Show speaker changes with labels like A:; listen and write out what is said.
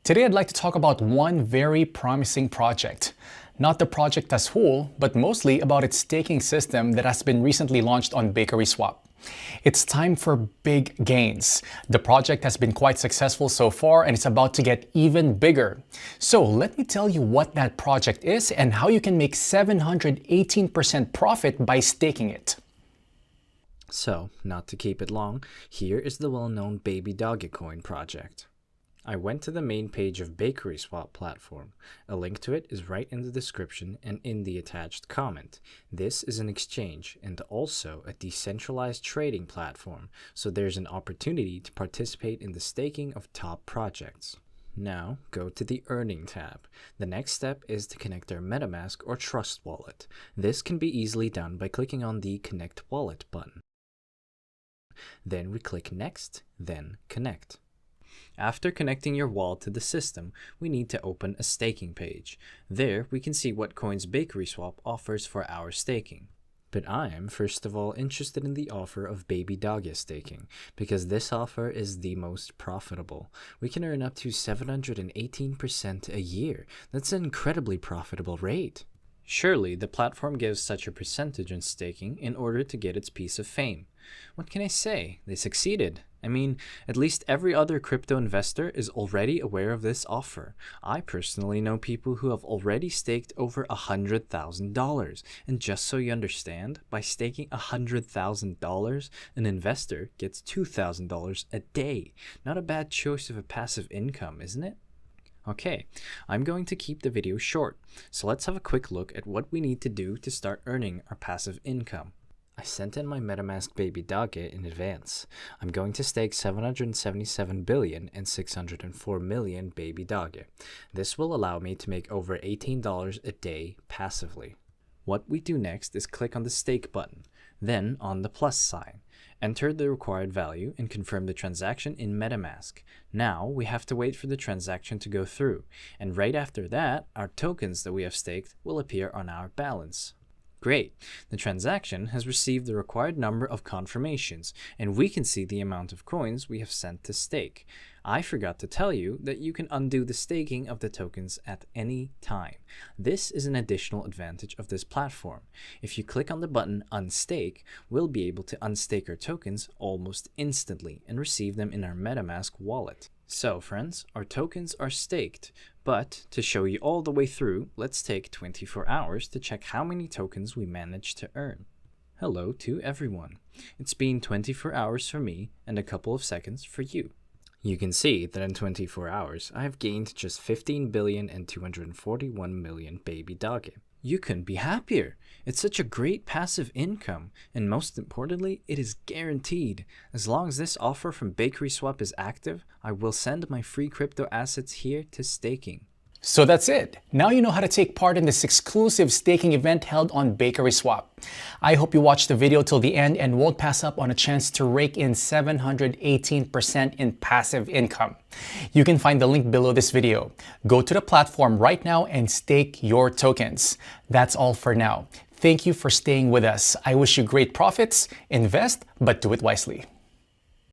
A: Today I'd like to talk about one very promising project. Not the project as whole, but mostly about its staking system that has been recently launched on BakerySwap. It's time for big gains. The project has been quite successful so far and it's about to get even bigger. So let me tell you what that project is and how you can make 718% profit by staking it.
B: So, not to keep it long, here is the well-known BABYDOGE coin project. I went to the main page of BakerySwap platform. A link to it is right in the description and in the attached comment. This is an exchange and also a decentralized trading platform, so there's an opportunity to participate in the staking of top projects. Now, go to the Earning tab. The next step is to connect our MetaMask or Trust Wallet. This can be easily done by clicking on the Connect Wallet button. Then we click Next, then Connect. After connecting your wallet to the system, we need to open a staking page. There, we can see what coins BakerySwap offers for our staking. But I am, first of all, interested in the offer of BABYDOGE staking, because this offer is the most profitable. We can earn up to 718% a year. That's an incredibly profitable rate. Surely, the platform gives such a percentage on staking in order to get its piece of fame. What can I say? They succeeded. I mean, at least every other crypto investor is already aware of this offer. I personally know people who have already staked over $100,000. And just so you understand, by staking $100,000, an investor gets $2,000 a day. Not a bad choice of a passive income, isn't it? Okay, I'm going to keep the video short, so let's have a quick look at what we need to do to start earning our passive income. I sent in my MetaMask BABYDOGE in advance. I'm going to stake 777 billion and 604 million BABYDOGE. This will allow me to make over $18 a day passively. What we do next is click on the stake button, then on the plus sign. Enter the required value and confirm the transaction in MetaMask. Now we have to wait for the transaction to go through, and right after that, our tokens that we have staked will appear on our balance. Great! The transaction has received the required number of confirmations, and we can see the amount of coins we have sent to stake. I forgot to tell you that you can undo the staking of the tokens at any time. This is an additional advantage of this platform. If you click on the button Unstake, we'll be able to unstake our tokens almost instantly and receive them in our MetaMask wallet. So friends, our tokens are staked, but to show you all the way through, let's take 24 hours to check how many tokens we managed to earn. Hello to everyone. It's been 24 hours for me and a couple of seconds for you. You can see that in 24 hours, I have gained just 15 billion and 241 million BABYDOGE. You couldn't be happier. It's such a great passive income, and most importantly, it is guaranteed. As long as this offer from BakerySwap is active, I will send my free crypto assets here to staking.
A: So that's it. Now you know how to take part in this exclusive staking event held on BakerySwap. I hope you watch the video till the end and won't pass up on a chance to rake in 718% in passive income. You can find the link below this video. Go to the platform right now and stake your tokens. That's all for now. Thank you for staying with us. I wish you great profits. Invest, but do it wisely.